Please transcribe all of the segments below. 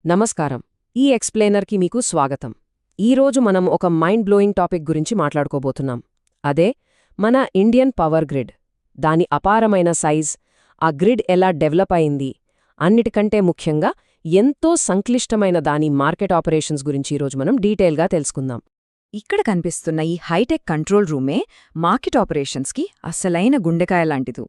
నమస్కారం. ఈ ఎక్స్ప్లెయినర్కి మీకు స్వాగతం. ఈరోజు మనం ఒక మైండ్ బ్లోయింగ్ టాపిక్ గురించి మాట్లాడుకోబోతున్నాం. అదే మన ఇండియన్ పవర్ గ్రిడ్. దాని అపారమైన సైజ్, ఆ గ్రిడ్ ఎలా డెవలప్ అయింది, అన్నిటికంటే ముఖ్యంగా ఎంతో సంక్లిష్టమైన దాని మార్కెట్ ఆపరేషన్స్ గురించి ఈరోజు మనం డీటెయిల్గా తెలుసుకుందాం. ఇక్కడ కనిపిస్తున్న ఈ హైటెక్ కంట్రోల్ రూమే మార్కెట్ ఆపరేషన్స్కి అసలైన గుండెకాయ లాంటిది.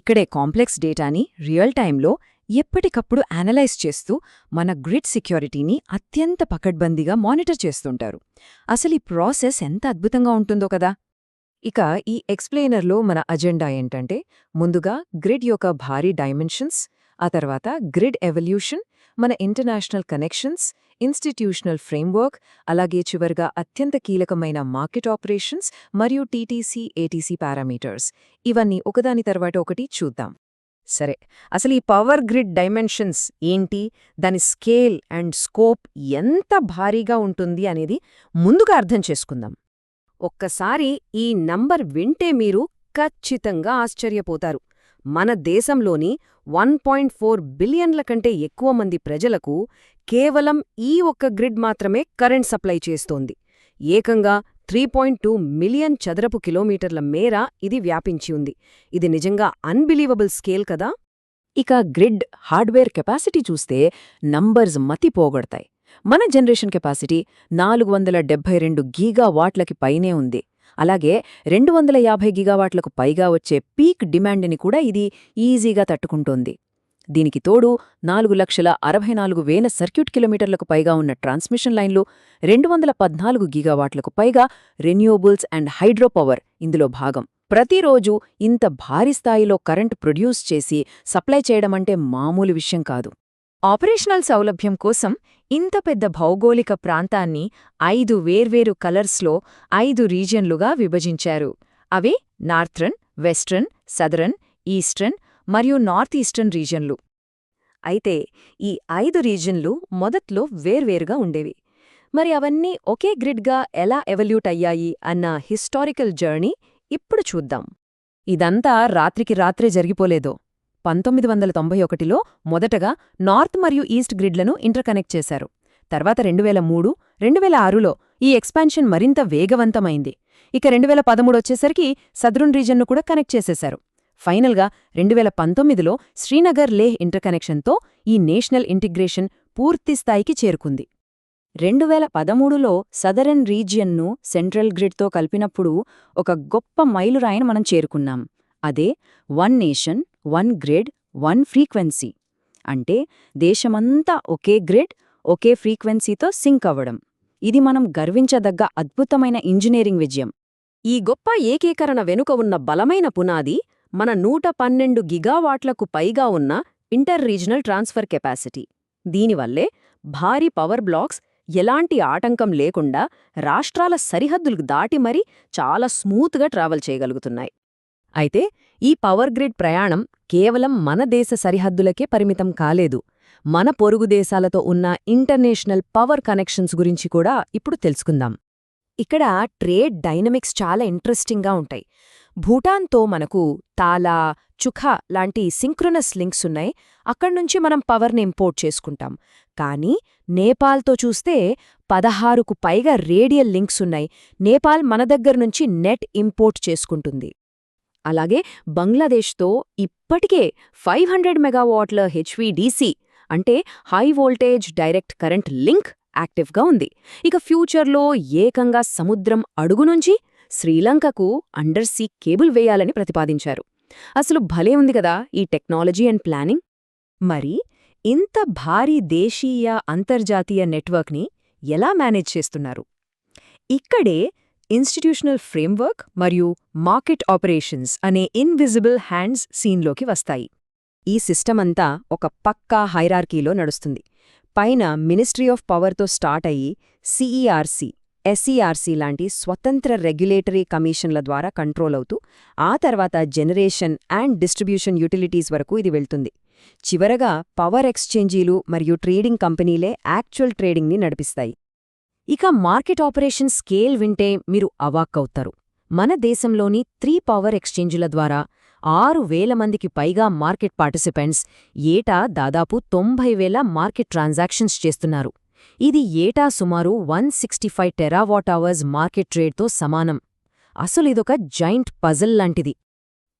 ఇక్కడే కాంప్లెక్స్ డేటాని రియల్ టైంలో ఎప్పటికప్పుడు అనలైజ్ చేస్తూ మన గ్రిడ్ సెక్యూరిటీని అత్యంత పకడ్బందీగా మానిటర్ చేస్తుంటారు. అసలు ఈ ప్రాసెస్ ఎంత అద్భుతంగా ఉంటుందో కదా. ఇక ఈ ఎక్స్ప్లెయినర్లో మన అజెండా ఏంటంటే, ముందుగా గ్రిడ్ యొక్క భారీ డైమెన్షన్స్, ఆ తర్వాత గ్రిడ్ ఎవల్యూషన్, మన ఇంటర్నేషనల్ కనెక్షన్స్, ఇన్స్టిట్యూషనల్ ఫ్రేమ్వర్క్, అలాగే చివరిగా అత్యంత కీలకమైన మార్కెట్ ఆపరేషన్స్ మరియు టీటీసీ ఏటీసీ పారామీటర్స్. ఇవన్నీ ఒకదాని తర్వాత ఒకటి చూద్దాం. సరే, అసలు ఈ పవర్ గ్రిడ్ డైమెన్షన్స్ ఏంటి, దాని స్కేల్ అండ్ స్కోప్ ఎంత భారీగా ఉంటుంది అనేది ముందుగా అర్థం చేసుకుందాం. ఒక్కసారి ఈ నంబర్ వింటే మీరు ఖచ్చితంగా ఆశ్చర్యపోతారు. మన దేశంలోని 1.4 బిలియన్ల కంటే ఎక్కువ మంది ప్రజలకు కేవలం ఈ ఒక్క గ్రిడ్ మాత్రమే కరెంట్ సప్లై చేస్తోంది. ఏకంగా 3.2 మిలియన్ చదరపు కిలోమీటర్ల మేర ఇది వ్యాపించి ఉంది. ఇది నిజంగా అన్బిలీవబుల్ స్కేల్ కదా. ఇక గ్రిడ్ హార్డ్వేర్ కెపాసిటీ చూస్తే నంబర్స్ మతిపోగొడతాయి. మన జనరేషన్ కెపాసిటీ 472 గీగావాట్లకి పైనే ఉంది. అలాగే 250 గిగావాట్లకు పైగా వచ్చే పీక్ డిమాండ్ని కూడా ఇది ఈజీగా తట్టుకుంటోంది. దీనికి తోడు 4,64,000 సర్క్యూట్ కిలోమీటర్లకు పైగా ఉన్న ట్రాన్స్మిషన్ లైన్లు, 214 గీగావాట్లకు పైగా రెన్యూవబుల్స్ అండ్ హైడ్రో పవర్ ఇందులో భాగం. ప్రతిరోజు ఇంత భారీ స్థాయిలో కరెంట్ ప్రొడ్యూస్ చేసి సప్లై చేయడమంటే మామూలు విషయం కాదు. ఆపరేషనల్ సౌలభ్యం కోసం ఇంత పెద్ద భౌగోళిక ప్రాంతాన్ని 5 వేర్వేరు కలర్స్లో 5 రీజియన్లుగా విభజించారు. అవి నార్థర్న్, వెస్ట్రన్, సదరన్, ఈస్టర్న్ మరియు నార్త్ ఈస్టర్న్ రీజన్లు. అయితే ఈ 5 రీజన్లు మొదట్లో వేర్వేరుగా ఉండేవి. మరి అవన్నీ ఒకే గ్రిడ్గా ఎలా ఎవల్యూట్ అయ్యాయి అన్న హిస్టారికల్ జర్నీ ఇప్పుడు చూద్దాం. ఇదంతా రాత్రికి రాత్రే జరిగిపోలేదో. 1991లో మొదటగా నార్త్ మరియు ఈస్ట్ గ్రిడ్లను ఇంటర్కనెక్ట్ చేశారు. తర్వాత 2003, 2006లో ఈ ఎక్స్పాన్షన్ మరింత వేగవంతమైంది. ఇక 2013 వచ్చేసరికి సదరన్ రీజన్ను కూడా కనెక్ట్ చేసేశారు. ఫైనల్గా 2019లో శ్రీనగర్ లేహ్ ఇంటర్కనెక్షన్తో ఈ నేషనల్ ఇంటిగ్రేషన్ పూర్తిస్థాయికి చేరుకుంది. 2013లో సదరన్ రీజియన్ను సెంట్రల్ గ్రిడ్తో కలిపినప్పుడు ఒక గొప్ప మైలురాయిని మనం చేరుకున్నాం. అదే one nation, one grid, one frequency. అంటే దేశమంతా ఒకే గ్రిడ్, ఒకే ఫ్రీక్వెన్సీతో సింక్ అవ్వడం. ఇది మనం గర్వించదగ్గ అద్భుతమైన ఇంజనీరింగ్ విజయం. ఈ గొప్ప ఏకీకరణ వెనుక ఉన్న బలమైన పునాది మన 112 గిగావాట్లకు పైగా ఉన్న ఇంటర్ రీజనల్ ట్రాన్స్ఫర్ కెపాసిటీ. దీనివల్లే భారీ పవర్ బ్లాక్స్ ఎలాంటి ఆటంకం లేకుండా రాష్ట్రాల సరిహద్దులు దాటి మరీ చాలా స్మూత్గా ట్రావెల్ చేయగలుగుతున్నాయి. అయితే ఈ పవర్ గ్రిడ్ ప్రయాణం కేవలం మన దేశ సరిహద్దులకే పరిమితం కాలేదు. మన పొరుగు దేశాలతో ఉన్న ఇంటర్నేషనల్ పవర్ కనెక్షన్స్ గురించి కూడా ఇప్పుడు తెలుసుకుందాం. ఇక్కడ ట్రేడ్ డైనమిక్స్ చాలా ఇంట్రెస్టింగ్గా ఉంటాయి. భూటాన్తో మనకు తాలా, చుఖా లాంటి సింక్రొనస్ లింక్స్ ఉన్నాయి. అక్కడ్నుంచి మనం పవర్ని ఇంపోర్ట్ చేసుకుంటాం. కానీ నేపాల్తో చూస్తే 16కు పైగా రేడియల్ లింక్స్ ఉన్నాయి. నేపాల్ మన దగ్గర్నుంచి నెట్ ఇంపోర్ట్ చేసుకుంటుంది. అలాగే బంగ్లాదేశ్తో ఇప్పటికే 500 మెగావాట్ల హెచ్వీడీసీ అంటే high voltage direct current link యాక్టివ్గా ఉంది. ఇక ఫ్యూచర్లో ఏకంగా సముద్రం అడుగునుంచి శ్రీలంకకు అండర్సీ కేబుల్ వేయాలని ప్రతిపాదించారు. అసలు భలే ఉంది కదా ఈ టెక్నాలజీ అండ్ ప్లానింగ్. మరి ఇంత భారీ దేశీయ అంతర్జాతీయ నెట్వర్క్ని ఎలా మేనేజ్ చేస్తున్నారు? ఇక్కడే ఇన్స్టిట్యూషనల్ ఫ్రేమ్వర్క్ మరియు మార్కెట్ ఆపరేషన్స్ అనే ఇన్విజిబుల్ హ్యాండ్స్ సీన్లోకి వస్తాయి. ఈ సిస్టమంతా ఒక పక్కా హైరార్కీలో నడుస్తుంది. పైన మినిస్ట్రీ ఆఫ్ పవర్తో స్టార్ట్ అయ్యి సిఈఆర్సీ, ఎస్ఈఆర్సీ లాంటి స్వతంత్ర రెగ్యులేటరీ కమిషన్ల ద్వారా కంట్రోల్ అవుతూ ఆ తర్వాత జనరేషన్ అండ్ డిస్ట్రిబ్యూషన్ యూటిలిటీస్ వరకు ఇది వెళ్తుంది. చివరగా పవర్ ఎక్స్చేంజీలు మరియు ట్రేడింగ్ కంపెనీలే యాక్చువల్ ట్రేడింగ్ని నడిపిస్తాయి. ఇక మార్కెట్ ఆపరేషన్ స్కేల్ వింటే మీరు అవాక్కవుతారు. మన దేశంలోని 3 పవర్ ఎక్స్చేంజుల ద్వారా 6,000 మందికి పైగా మార్కెట్ పార్టిసిపెంట్స్, ఏటా దాదాపు 90,000 మార్కెట్ ట్రాన్సాక్షన్స్ చేస్తున్నారు. ఇది ఏటా సుమారు 165 టెరావాట్ అవర్స్ మార్కెట్ ట్రేడ్తో సమానం. అసలిదొక జైంట్ పజిల్ లాంటిది.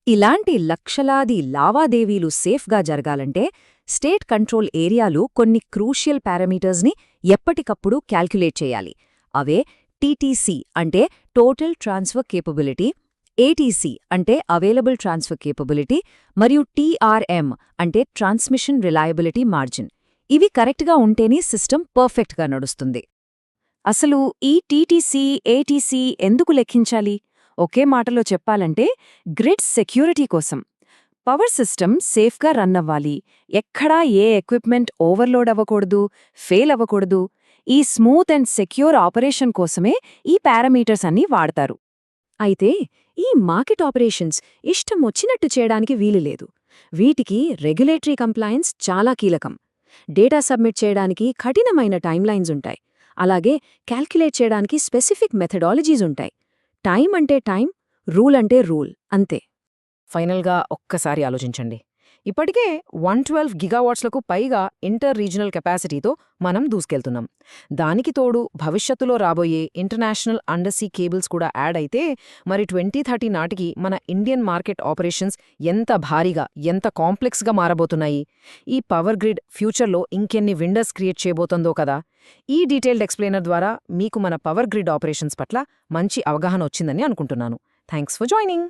ఇలాంటి లక్షలాది లావాదేవీలు సేఫ్గా జరగాలంటే స్టేట్ కంట్రోల్ ఏరియాలు కొన్ని క్రూషియల్ పారామీటర్స్ని ఎప్పటికప్పుడు క్యాల్క్యులేట్ చేయాలి. అవే టీటీసీ అంటే టోటల్ ట్రాన్స్ఫర్ కేపబిలిటీ, ఏటీసీ అంటే అవైలబుల్ ట్రాన్స్ఫర్ కేపబిలిటీ, మరియు టీఆర్ఎం అంటే ట్రాన్స్మిషన్ రిలయబిలిటీ మార్జిన్. ఇవి కరెక్ట్గా ఉంటేనే సిస్టమ్ పర్ఫెక్ట్గా నడుస్తుంది. అసలు ఈ టీటీసీ, ఏటీసీ ఎందుకు లెక్కించాలి? ఒకే మాటలో చెప్పాలంటే గ్రిడ్ సెక్యూరిటీ కోసం. పవర్ సిస్టమ్ సేఫ్గా రన్ అవ్వాలి, ఎక్కడా ఏ ఎక్విప్మెంట్ ఓవర్లోడ్ అవ్వకూడదు, ఫెయిల్ అవ్వకూడదు. ఈ స్మూత్ అండ్ సెక్యూర్ ఆపరేషన్ కోసమే ఈ పారామీటర్స్ అన్నీ వాడతారు. అయితే ఈ మార్కెట్ ఆపరేషన్స్ ఇష్టం వచ్చినట్టు చేయడానికి వీలులేదు. వీటికి రెగ్యులేటరీ కంప్లయన్స్ చాలా కీలకం. డేటా సబ్మిట్ చేయడానికి కఠినమైన టైమ్లైన్స్ ఉంటాయి. అలాగే క్యాల్క్యులేట్ చేయడానికి స్పెసిఫిక్ మెథడాలజీస్ ఉంటాయి. టైం అంటే టైం, రూల్ అంటే రూల్, అంతే. ఫైనల్గా ఒక్కసారి ఆలోచించండి. ఇప్పటికే 112 గిగావాట్స్లకు పైగా ఇంటర్ రీజనల్ కెపాసిటీతో మనం దూసుకెళ్తున్నాం. దానికి తోడు భవిష్యత్తులో రాబోయే ఇంటర్నేషనల్ అండర్సీ కేబుల్స్ కూడా యాడ్ అయితే మరి 2030 నాటికి మన ఇండియన్ మార్కెట్ ఆపరేషన్స్ ఎంత భారీగా, ఎంత కాంప్లెక్స్గా మారబోతున్నాయి. ఈ పవర్ గ్రిడ్ ఫ్యూచర్లో ఇంకెన్ని విండర్స్ క్రియేట్ చేయబోతుందో కదా. ఈ డీటెయిల్డ్ ఎక్స్ప్లెయినర్ ద్వారా మీకు మన పవర్ గ్రిడ్ ఆపరేషన్స్ పట్ల మంచి అవగాహన వచ్చిందని అనుకుంటున్నాను. Thanks for joining.